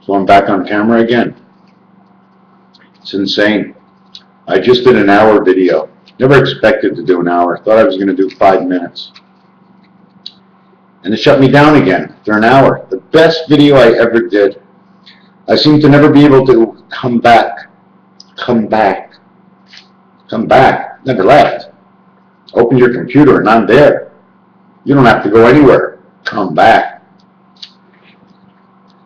So I'm back on camera again. It's insane. I just did an hour video. Never expected to do an hour. Thought I was going to do 5 minutes. And it shut me down again after an hour. The best video I ever did. I seem to never be able to come back. Come back. Come back. Never left. Open your computer and I'm there. You don't have to go anywhere. Come back.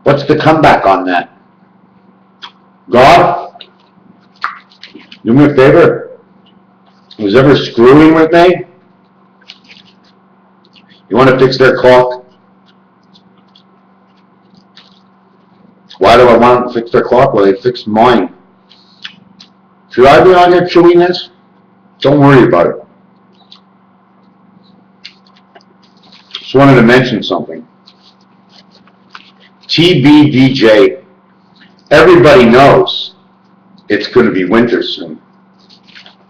What's the comeback on that? God, do me a favor. Who's ever screwing with me? You want to fix their clock? Why do I want to fix their clock? Well, they fixed mine. Should I be on here chewing this? Don't worry about it. Just wanted to mention something. TBVJ. Everybody knows it's going to be winter soon.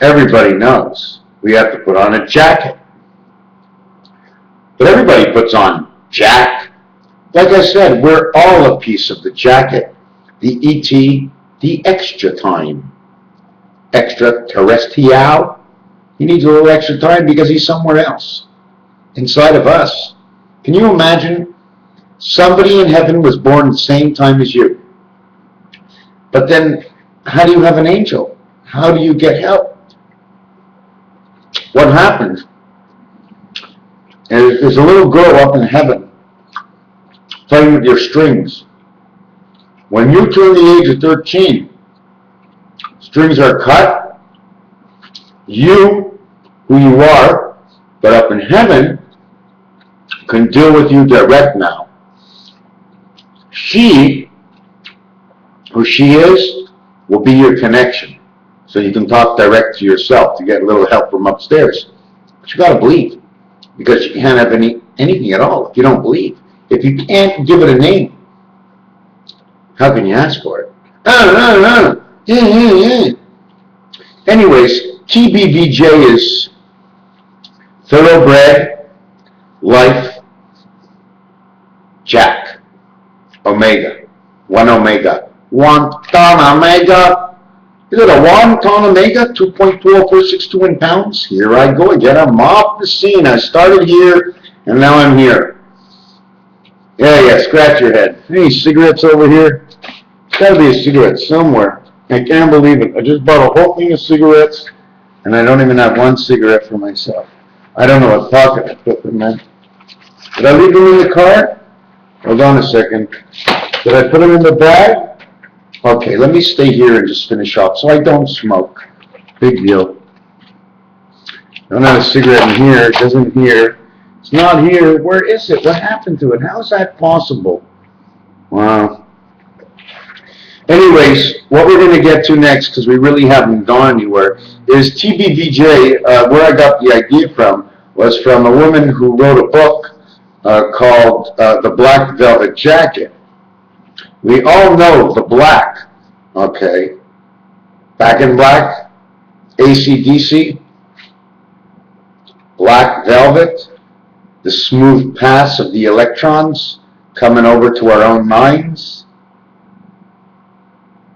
Everybody knows we have to put on a jacket. But everybody puts on jack. Like I said, we're all a piece of the jacket. The ET, the extra time. Extraterrestrial. He needs a little extra time because he's somewhere else. Inside of us. Can you imagine? Somebody in heaven was born the same time as you. But then, how do you have an angel? How do you get help? What happened? There's a little girl up in heaven playing with your strings. When you turn the age of 13, strings are cut. You, who you are, but up in heaven, can deal with you direct now. She, who she is, will be your connection. So you can talk direct to yourself to get a little help from upstairs. But you got to believe. Because you can't have anything at all if you don't believe. If you can't give it a name, how can you ask for it? Anyways, TBVJ is thoroughbred, life, Jack, Omega, 1 Omega. 1 ton Omega. Is it a 1 ton Omega? 2.20462 in pounds. Here I go again. I'm off the scene. I started here, and now I'm here. Yeah, scratch your head. Any cigarettes over here? There's got to be a cigarette somewhere. I can't believe it. I just bought a whole thing of cigarettes, and I don't even have one cigarette for myself. I don't know what pocket I put them in. Did I leave them in the car? Hold on a second. Did I put them in the bag? Okay, let me stay here and just finish off so I don't smoke. Big deal. I don't have a cigarette in here. It isn't here. It's not here. Where is it? What happened to it? How is that possible? Wow. Anyways, what we're going to get to next, because we really haven't gone anywhere, is TBVJ. Where I got the idea from was from a woman who wrote a book called The Black Velvet Jacket. We all know the Black, okay? Back in Black, AC/DC, Black Velvet, the smooth pass of the electrons coming over to our own minds.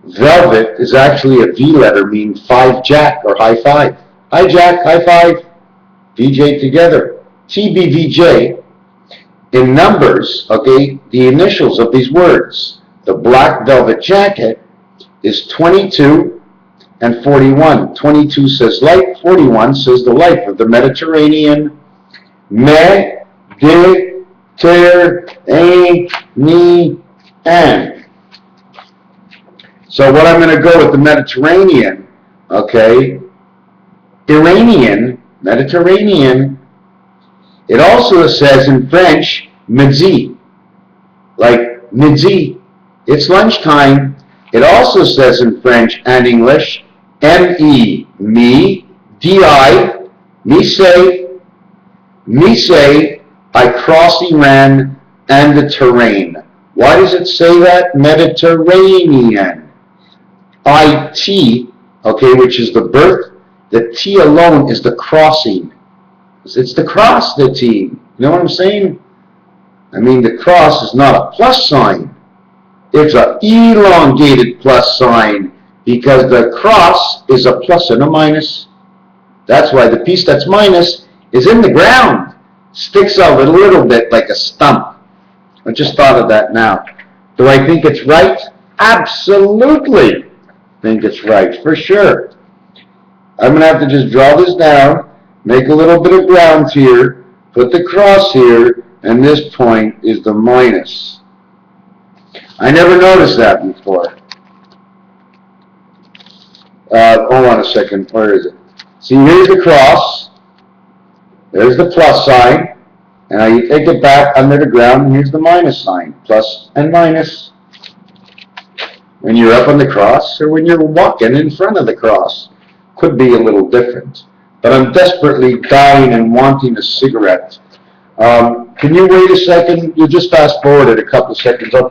Velvet is actually a V letter, meaning 5 Jack or high five. Hi Jack, high five. VJ together. TBVJ, in numbers, okay, the initials of these words. The Black Velvet Jacket is 22 and 41. 22 says light, 41 says the life of the Mediterranean. Mediterranean. So what I'm going to go with the Mediterranean, okay, Iranian, Mediterranean. It also says in French, midi, like midi. It's lunchtime. It also says in French and English, M-E, me, D-I, me say, I cross Iran and the terrain. Why does it say that? Mediterranean. I-T, okay, which is the birth. The T alone is the crossing. It's the cross, the T. You know what I'm saying? I mean, the cross is not a plus sign. It's an elongated plus sign because the cross is a plus and a minus. That's why the piece that's minus is in the ground, sticks out a little bit like a stump. I just thought of that now. Do I think it's right? Absolutely think it's right, for sure. I'm going to have to just draw this down, make a little bit of ground here, put the cross here, and this point is the minus. I never noticed that before. Hold on a second, where is it? See, here's the cross, there's the plus sign, and now you take it back under the ground, and here's the minus sign, plus and minus. When you're up on the cross, or when you're walking in front of the cross. Could be a little different. But I'm desperately dying and wanting a cigarette. Can you wait a second? You'll just fast forward it a couple of seconds. Give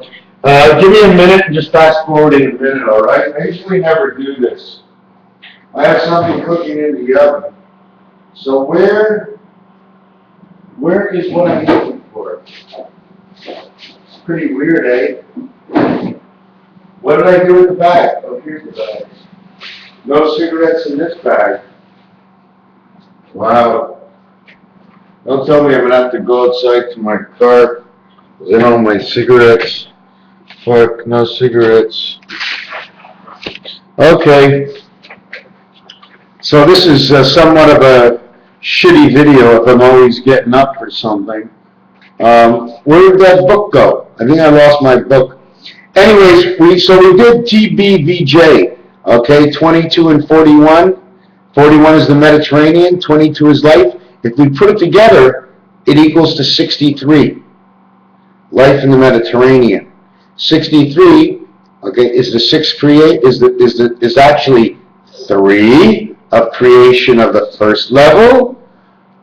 me a minute and just fast forward it a minute, all right? I usually never do this. I have something cooking in the oven. So where is what I'm looking for? It's pretty weird, eh? What did I do with the bag? Oh, here's the bag. No cigarettes in this bag. Wow. Don't tell me I'm going to have to go outside to my car. I know my cigarettes. Fuck, no cigarettes. Okay. So this is somewhat of a shitty video if I'm always getting up for something. Where did that book go? I think I lost my book. Anyways, we did TBVJ. Okay, 22 and 41. 41 is the Mediterranean, 22 is life. If we put it together, it equals to 63. Life in the Mediterranean. 63, okay, is the sixth is actually 3 of creation of the first level,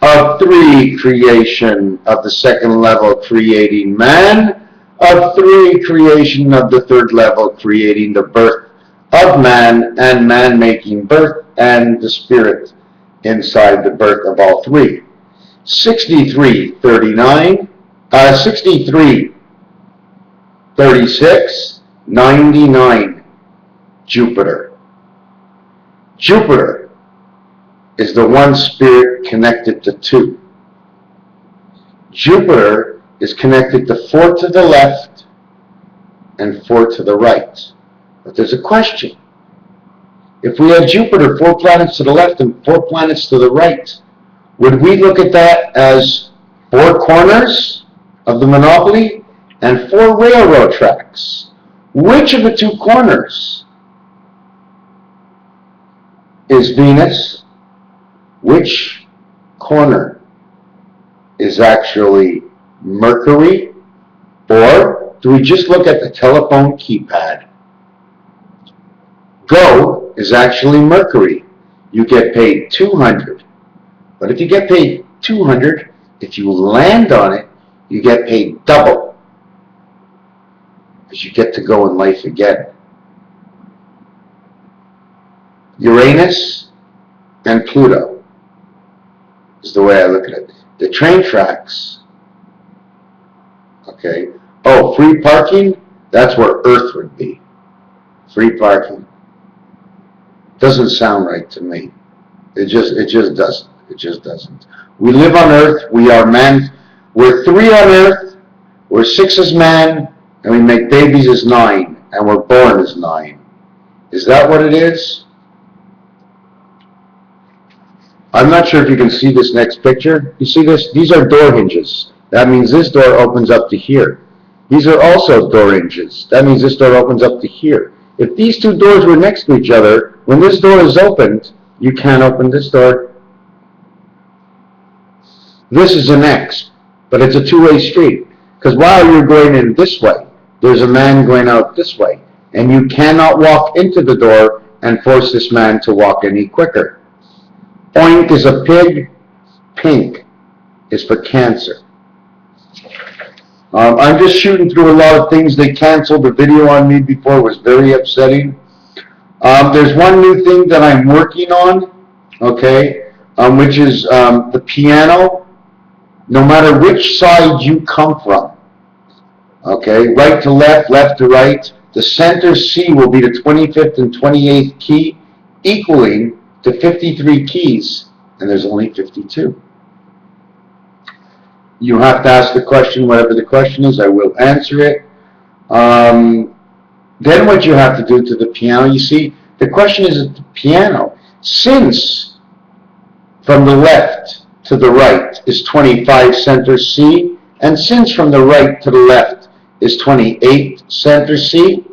of 3 creation of the second level creating man, of 3 creation of the third level creating the birth of man, and man making birth, and the spirit inside the birth of all 3. 63, 39, 63, 36, 99, Jupiter. Jupiter is the one spirit connected to 2. Jupiter is connected to 4 to the left and 4 to the right. But there's a question. If we had Jupiter, 4 planets to the left and 4 planets to the right, would we look at that as 4 corners of the monopoly and 4 railroad tracks? Which of the 2 corners is Venus? Which corner is actually Mercury? Or do we just look at the telephone keypad? Go is actually Mercury. You get paid 200. But if you get paid 200, if you land on it, you get paid double. Because you get to go in life again. Uranus and Pluto is the way I look at it. The train tracks, okay. Oh, free parking? That's where Earth would be. Free parking. Doesn't sound right to me. It just doesn't. It just doesn't. We live on Earth. We are man. We're 3 on Earth. We're 6 as man, and we make babies as 9, and we're born as 9. Is that what it is? I'm not sure if you can see this next picture. You see this? These are door hinges. That means this door opens up to here. These are also door hinges. That means this door opens up to here. If these 2 doors were next to each other, when this door is opened, you can't open this door. This is an X, but it's a 2-way street. Because while you're going in this way, there's a man going out this way. And you cannot walk into the door and force this man to walk any quicker. Oink is a pig. Pink is for Cancer. I'm just shooting through a lot of things. They canceled the video on me before. It was very upsetting. There's one new thing that I'm working on, okay, which is the piano. No matter which side you come from, Okay, right to left, left to right. The center C will be the 25th and 28th key, equaling to 53 keys, and there's only 52. You have to ask the question, whatever the question is, I will answer it. Then what you have to do to the piano, you see, the question is at the piano, since from the left to the right is 25 center C, and since from the right to the left is 28 center C,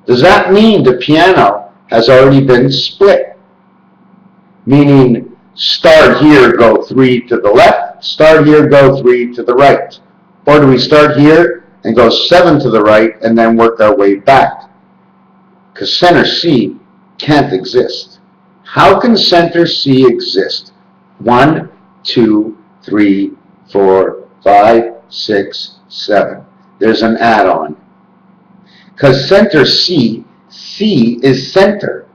does that mean the piano has already been split? Meaning, start here, go 3 to the left, start here, go 3 to the right. Or do we start here and go 7 to the right and then work our way back? Because center C can't exist. How can center C exist? 1, 2, 3, 4, 5, 6, 7. There's an add-on. Because center C is center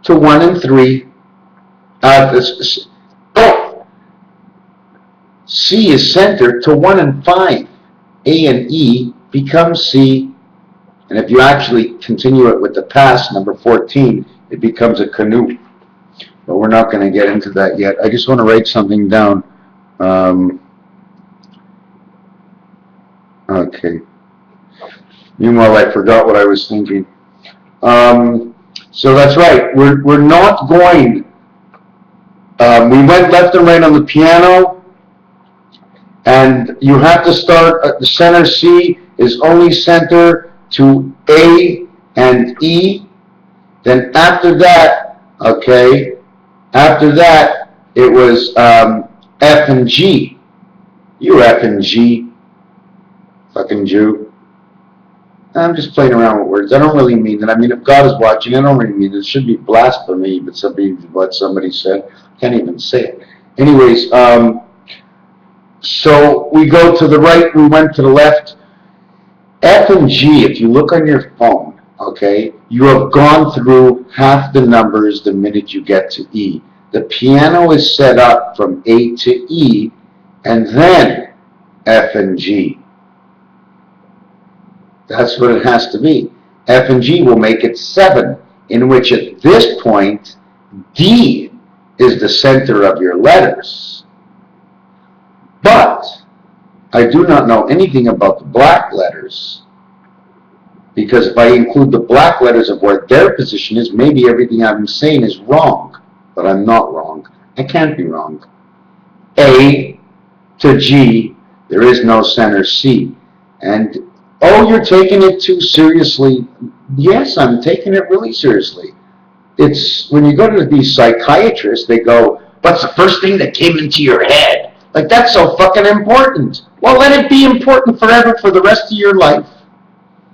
to 1 and 3. C is center to 1 and 5. A and E become C. And if you actually continue it with the past, number 14, it becomes a canoe. But we're not going to get into that yet. I just want to write something down. Okay. Meanwhile, I forgot what I was thinking. So that's right. We're not going. We went left and right on the piano, and you have to start at the center C is only center to A and E. Then after that, okay, after that it was F and G. You F and G, fucking Jew. I'm just playing around with words. I don't really mean that. I mean, if God is watching, I don't really mean it. It should be blasphemy, but what somebody said. Can't even say it. Anyways, so we go to the right, we went to the left. F and G, if you look on your phone, okay, you have gone through half the numbers the minute you get to E. The piano is set up from A to E, and then F and G. That's what it has to be. F and G will make it 7, in which at this point, D is the center of your letters. But I do not know anything about the black letters, because if I include the black letters of where their position is, maybe everything I'm saying is wrong, but I'm not wrong. I can't be wrong. A to G, there is no center C. And, oh, you're taking it too seriously. Yes, I'm taking it really seriously. It's when you go to these psychiatrists, they go, what's the first thing that came into your head? Like, that's so fucking important. Well, let it be important forever for the rest of your life.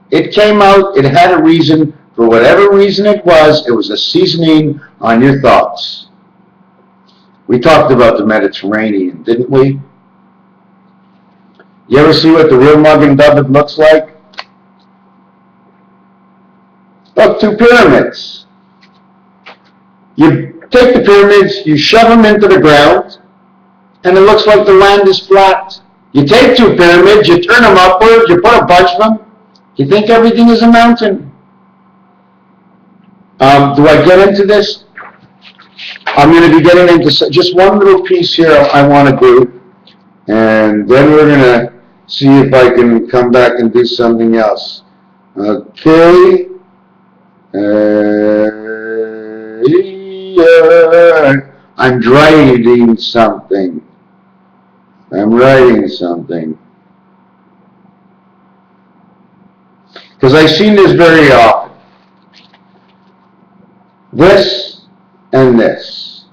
It came out, it had a reason. For whatever reason it was a seasoning on your thoughts. We talked about the Mediterranean, didn't we? You ever see what the real Magen David looks like? Look, 2 pyramids. You take the pyramids, you shove them into the ground, and it looks like the land is flat. You take 2 pyramids, you turn them upwards, you put a bunch of them, you think everything is a mountain. Do I get into this? I'm going to be getting into just one little piece here I want to do, and then we're going to see if I can come back and do something else. Okay. I'm writing something. Because I've seen this very often. This and this.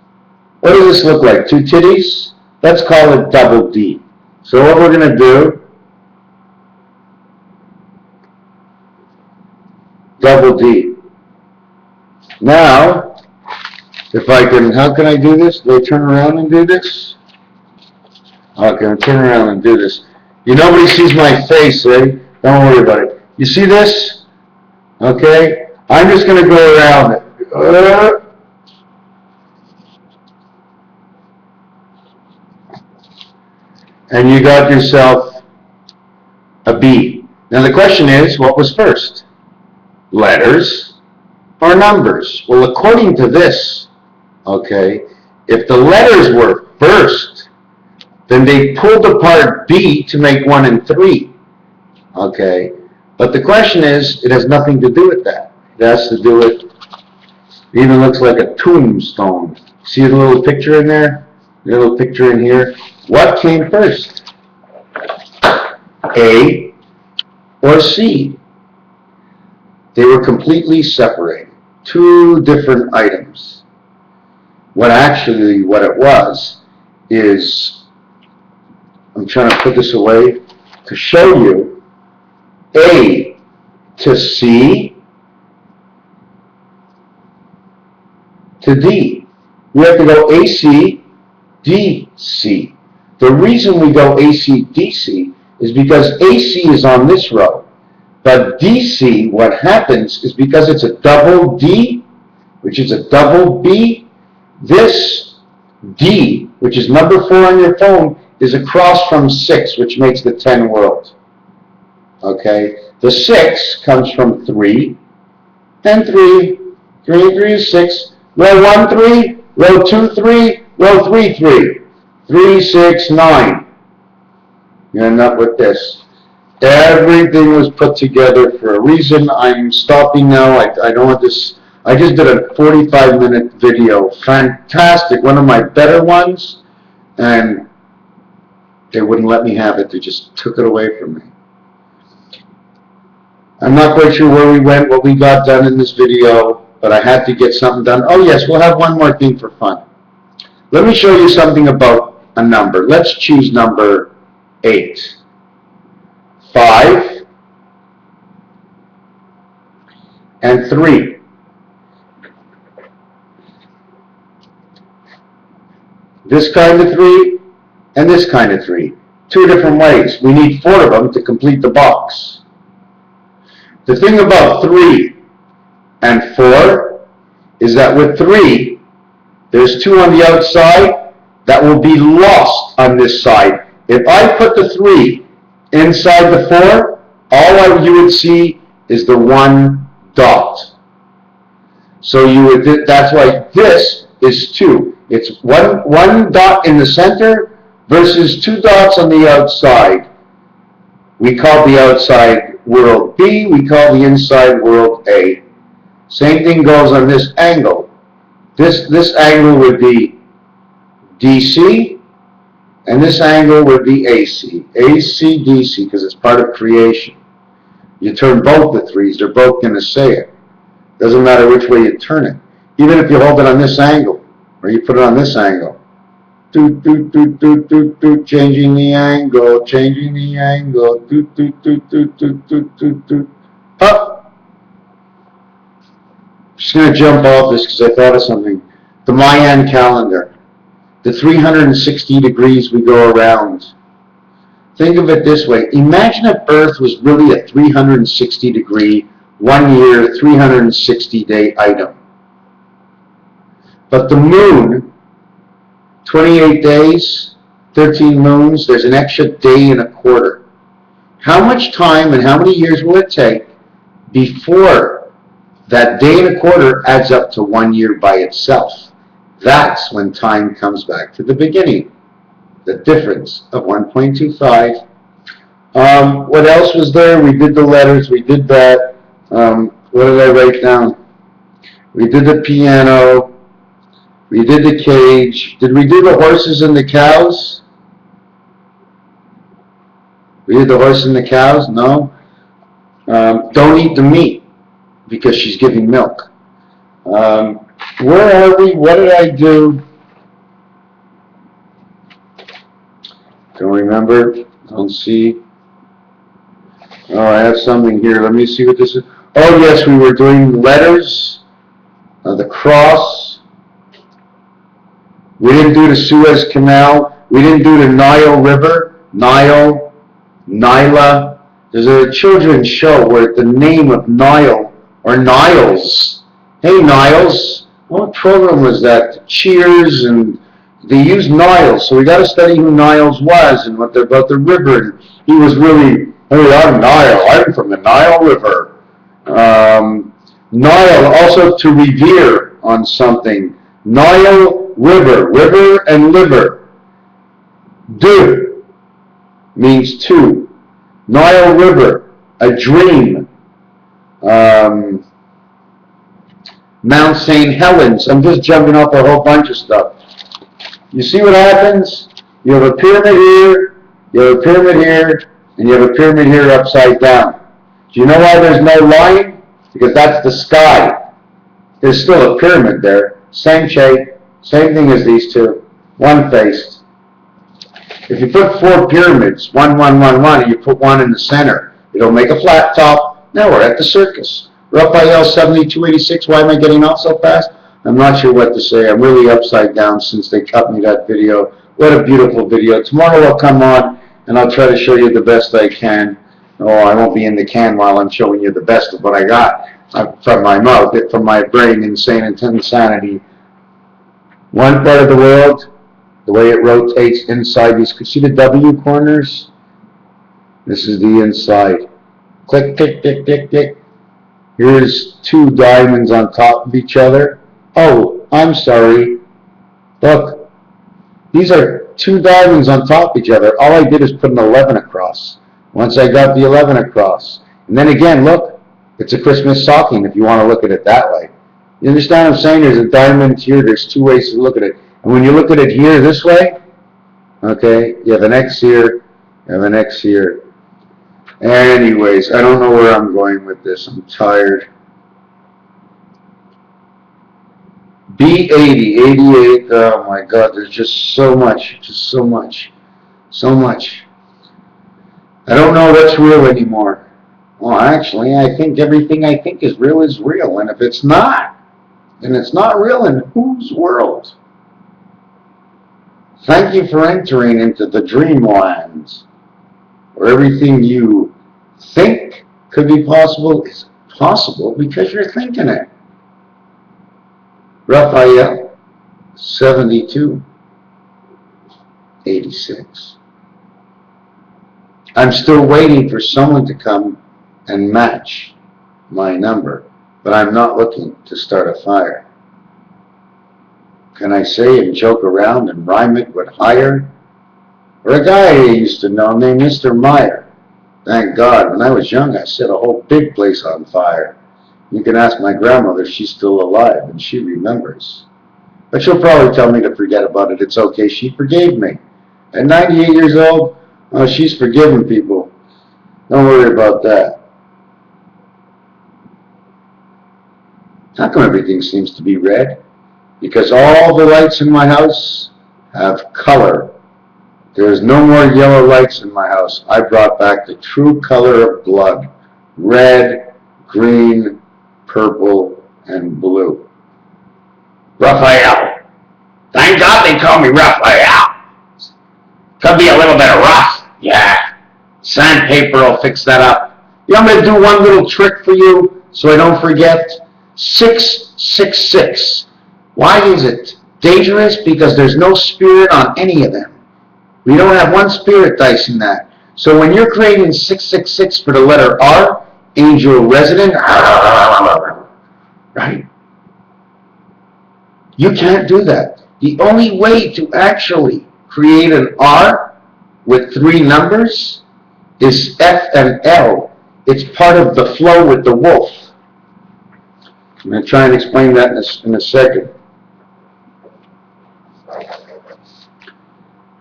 What does this look like? 2 titties? Let's call it double D. So what we're going to do, double D. Now, if I can, how can I do this? Do I turn around and do this? Okay, I'll turn around and do this. Nobody sees my face, eh? Don't worry about it. You see this? Okay? I'm just going to go around it. And you got yourself a B. Now the question is, what was first? Letters or numbers? Well, according to this, okay, if the letters were first, then they pulled apart B to make 1 and 3. Okay, but the question is, it has nothing to do with that. It has to do with, it even looks like a tombstone. See the little picture in there? The little picture in here? What came first? A or C? They were completely separated. Two different items. What it was is, I'm trying to put this away to show you, A to C to D. We have to go AC, DC. The reason we go AC, DC is because AC is on this row. But DC, what happens is because it's a double D, which is a double B, this D, which is number 4 on your phone, is across from 6, which makes the 10 world. Okay? The 6 comes from 3, and 3. 3 and 3 is 6. Row 1, 3. Row 2, 3. Row 3, 3. 3, 6, 9. You end up with this. Everything was put together for a reason. I'm stopping now. I don't want this. I just did a 45-minute video. Fantastic. One of my better ones. And they wouldn't let me have it. They just took it away from me. I'm not quite sure where we went, what we got done in this video, but I had to get something done. Oh yes, we'll have one more thing for fun. Let me show you something about a number. Let's choose number 8. 5 and 3. This kind of 3 and this kind of 3. Two different ways. We need 4 of them to complete the box. The thing about 3 and 4 is that with 3, there's 2 on the outside that will be lost on this side. If I put the 3 inside the 4, all you would see is the 1 dot. So that's why this is 2. It's one dot in the center versus 2 dots on the outside. We call the outside world B, we call the inside world A. Same thing goes on this angle. This angle would be DC, and this angle would be AC. AC, DC, because it's part of creation. You turn both the 3s, they're both going to say it. Doesn't matter which way you turn it. Even if you hold it on this angle, or you put it on this angle. Changing the angle, changing the angle. Up. Just going to jump off this because I thought of something. The Mayan calendar. The 360 degrees we go around. Think of it this way. Imagine if Earth was really a 360 degree, 1 year, 360 day item. But the moon, 28 days, 13 moons, there's an extra day and a quarter. How much time and how many years will it take before that day and a quarter adds up to 1 year by itself? That's when time comes back to the beginning. The difference of 1.25. What else was there? We did the letters. We did that. What did I write down? We did the piano. We did the cage. Did we do the horses and the cows? We did the horse and the cows? No. Don't eat the meat because she's giving milk. Where are we? What did I do? Don't remember. Don't see. Oh, I have something here. Let me see what this is. Oh, yes, we were doing letters. The cross. We didn't do the Suez Canal. We didn't do the Nile River. Nile. Nyla. There's a children's show where the name of Nile, or Niles. Hey, Niles. What program was that? Cheers, and they used Niles. So we got to study who Niles was and what about the river. And he was really Oh, I'm Nile. I'm from the Nile River. Nile, also to revere on something. Nile River, river and liver. Deux means two. Nile River, a dream. Mount St. Helens. I'm just jumping off a whole bunch of stuff. You see what happens? You have a pyramid here, you have a pyramid here, and you have a pyramid here upside down. Do you know why there's no line? Because that's the sky. There's still a pyramid there. Same shape, same thing as these two. One-faced. If you put four pyramids, 1, 1, 1, 1, and you put one in the center, it'll make a flat top. Now we're at the circus. Raphael 7286, why am I getting off so fast? I'm not sure what to say. I'm really upside down since they cut me that video. What a beautiful video. Tomorrow I'll come on and I'll try to show you the best I can. Oh, I won't be in the can while I'm showing you the best of what I got from my mouth, from my brain, insane insanity. One part of the world, the way it rotates inside these, see the W corners? This is the inside. Click, click, click, click, click. Here's two diamonds on top of each other. Oh, I'm sorry. Look, these are two diamonds on top of each other. All I did is put an 11 across. Once I got the 11 across. And then again, look, it's a Christmas stocking if you want to look at it that way. You understand what I'm saying? There's a diamond here. There's two ways to look at it. And when you look at it here this way, okay, you have an X here, you have an X here. Anyways, I don't know where I'm going with this. I'm tired. B80, 88, oh my God, there's just so much, so much. I don't know what's real anymore. Well, actually, I think everything I think is real, and if it's not, then it's not real in whose world? Thank you for entering into the dreamlands, where everything you think could be possible is possible because you're thinking it. Raphael 7286. I'm still waiting for someone to come and match my number, but I'm not looking to start a fire. Can I say and joke around and rhyme it with higher? Or a guy I used to know named Mr. Meyer. Thank God, when I was young, I set a whole big place on fire. You can ask my grandmother, she's still alive, and she remembers. But she'll probably tell me to forget about it. It's okay, she forgave me. At 98 years old, oh, she's forgiven people. Don't worry about that. How come everything seems to be red? Because all the lights in my house have color. There's no more yellow lights in my house. I brought back the true color of blood. Red, green, purple, and blue. Raphael. Thank God they call me Raphael. Could be a little bit of rust. Yeah. Sandpaper will fix that up. You want me to do one little trick for you so I don't forget? 666. Why is it dangerous? Because there's no spirit on any of them. We don't have one spirit dice in that. So when you're creating 666 for the letter R, angel resident, right? You can't do that. The only way to actually create an R with 3 numbers is F and L. It's part of the flow with the wolf. I'm going to try and explain that in a second.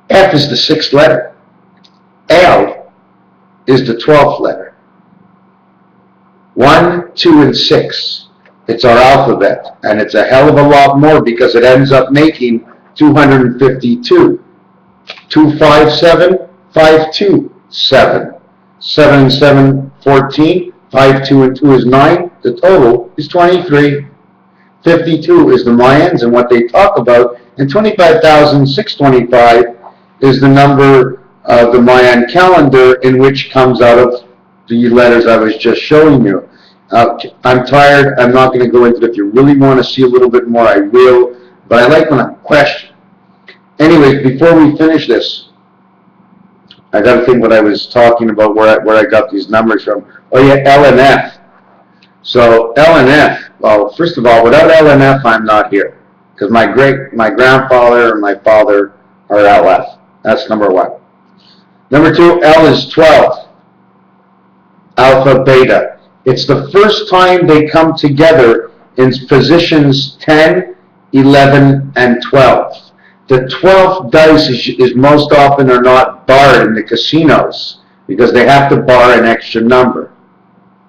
F is the 6th letter. L is the 12th letter. 1, 2, and 6. It's our alphabet, and it's a hell of a lot more because it ends up making 252. 257, 527. 7 and 7, 14. 5, 2, and 2 is 9. The total is 23. 52 is the Mayans and what they talk about, and 25,625 is the number of the Mayan calendar, in which comes out of the letters I was just showing you. I'm tired. I'm not going to go into it. If you really want to see a little bit more, I will. But I like when I'm questioned. Anyways, before we finish this, I got to think what I was talking about, where I got these numbers from. Oh yeah, L and F. So L and F. Well, first of all, without L and F, I'm not here, because my grandfather and my father are LF. That's number one. Number two, L is 12. Alpha, beta. It's the first time they come together in positions 10, 11, and 12. The 12th dice is most often or not barred in the casinos because they have to bar an extra number.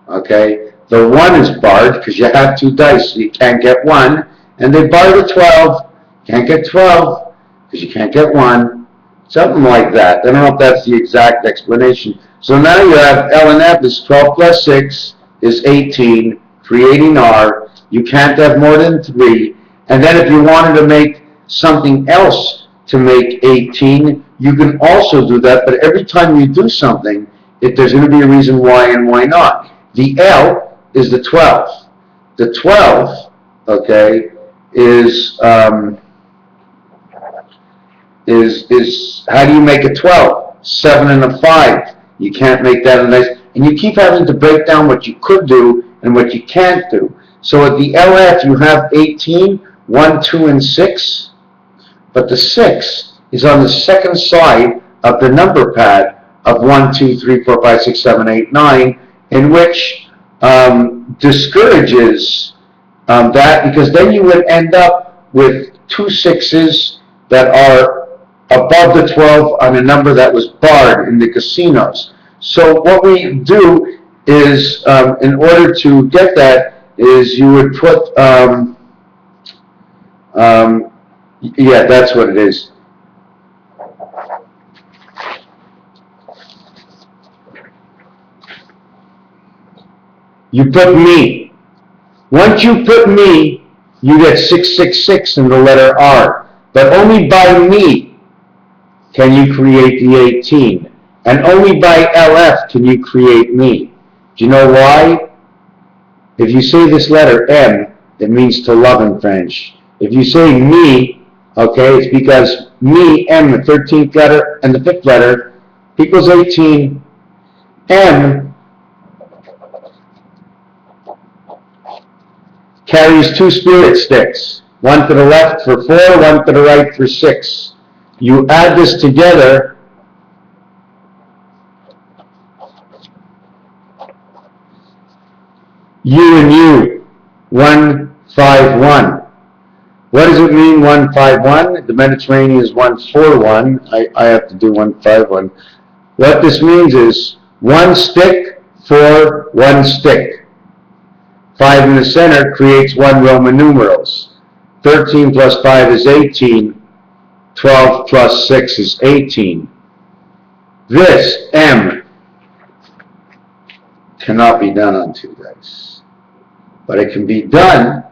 Okay? The 1 is barred because you have 2 dice, so you can't get 1. And they bar the 12. Can't get 12 because you can't get 1. Something like that. I don't know if that's the exact explanation. So now you have L and F is 12 plus 6 is 18, creating R. You can't have more than 3. And then if you wanted to make something else to make 18, you can also do that, but every time you do something, there's going to be a reason why and why not. The L is the 12. The 12, okay, is how do you make a 12? 7 and a 5. You can't make that a nice, and you keep having to break down what you could do and what you can't do. So at the LF, you have 18, 1, 2, and 6. But the 6 is on the second side of the number pad of 1, 2, 3, 4, 5, 6, 7, 8, 9, in which discourages that, because then you would end up with 2 6s that are above the 12 on a number that was barred in the casinos. So what we do is, in order to get that, is you would put, yeah, that's what it is. You put me. Once you put me, you get 666 in the letter R. But only by me can you create the 18. And only by LF can you create me. Do you know why? If you say this letter M, it means to love in French. If you say me, okay, it's because me, M, the 13th letter and the 5th letter, equals 18. M carries 2 spirit sticks. One to the left for 4, one to the right for 6. You add this together, U and U, 1, 5, 1. What does it mean, 1, 5, 1? The Mediterranean is 1, 4, 1. I have to do 1, 5, 1. What this means is 1 stick, 4, 1 stick. 5 in the center creates 1 Roman numerals. 13 plus 5 is 18. 12 plus 6 is 18. This, M, cannot be done on 2 dice. But it can be done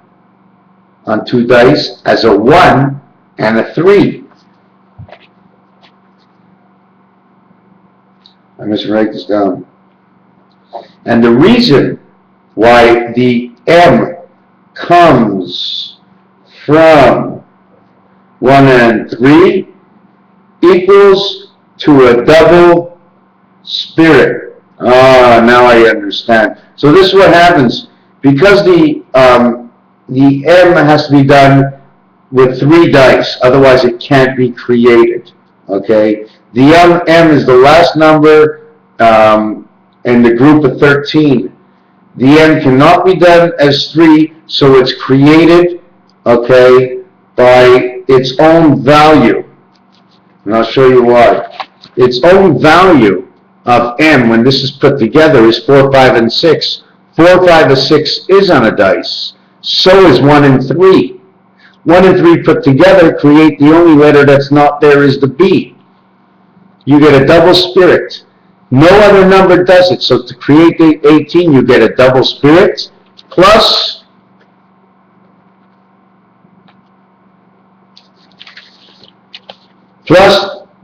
on 2 dice as a 1 and a 3. I must write this down. And the reason why the M comes from 1 and 3 equals to a double spirit. Ah, now I understand. So this is what happens. Because the M has to be done with 3 dice, otherwise it can't be created. Okay? The M is the last number in the group of 13. The M cannot be done as 3, so it's created, okay, by its own value. And I'll show you why. Its own value of M, when this is put together, is 4, 5, and 6. 4, 5, and 6 is on a dice. So is 1 and 3. 1 and 3 put together create the only letter that's not there is the B. You get a double spirit. No other number does it. So to create the 18, you get a double spirit plus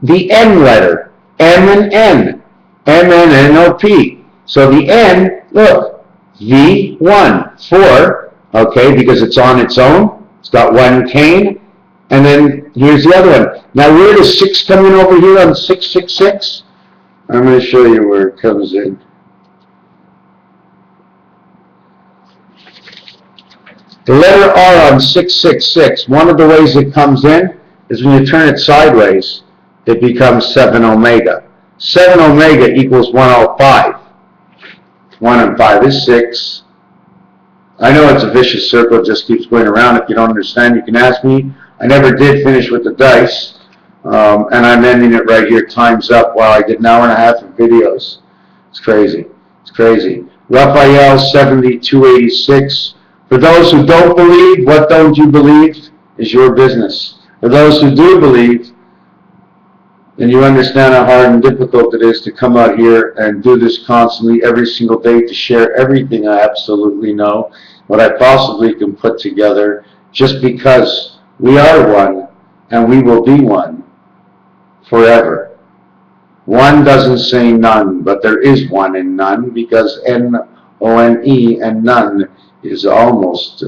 the N letter. M and N. M-N-N-O-P. So the N, look, V1, 4, okay, because it's on its own. It's got 1 cane. And then here's the other one. Now where does 6 come in over here on 666? I'm going to show you where it comes in. The letter R on 666, one of the ways it comes in is when you turn it sideways, it becomes 7 omega. 7 omega equals 105. 1 and 5 is 6. I know it's a vicious circle, it just keeps going around. If you don't understand, you can ask me. I never did finish with the dice, and I'm ending it right here, time's up. Wow, I did an hour and a half of videos. It's crazy. It's crazy. Raphael 7286. For those who don't believe, what don't you believe is your business. For those who do believe, then you understand how hard and difficult it is to come out here and do this constantly every single day to share everything I absolutely know, what I possibly can put together, just because we are one and we will be one forever. One doesn't say none, but there is one in none, because N-O-N-E and none is almost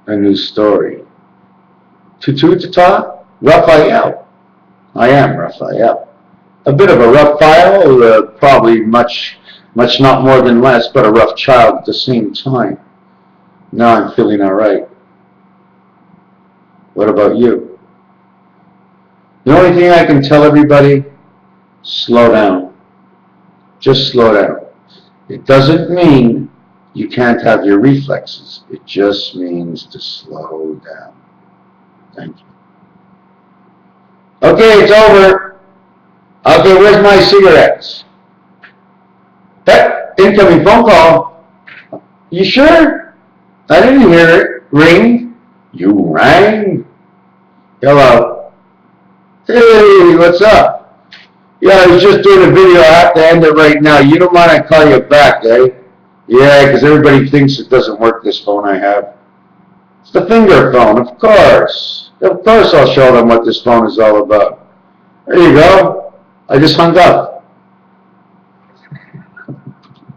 a new story. Tutu-ta-ta, Raphael. I am Raphael. A bit of a rough file, probably much not more than less, but a rough child at the same time. Now I'm feeling all right. What about you? The only thing I can tell everybody, slow down. Just slow down. It doesn't mean you can't have your reflexes. It just means to slow down. Thank you. Okay, it's over. Okay, where's my cigarettes? That incoming phone call. You sure? I didn't hear it ring. You rang? Hello. Hey, what's up? Yeah, I was just doing a video. I have to end it right now. You don't mind I call you back, eh? Yeah, because everybody thinks it doesn't work, this phone I have. It's the finger phone, of course. Of course I'll show them what this phone is all about. There you go. I just hung up.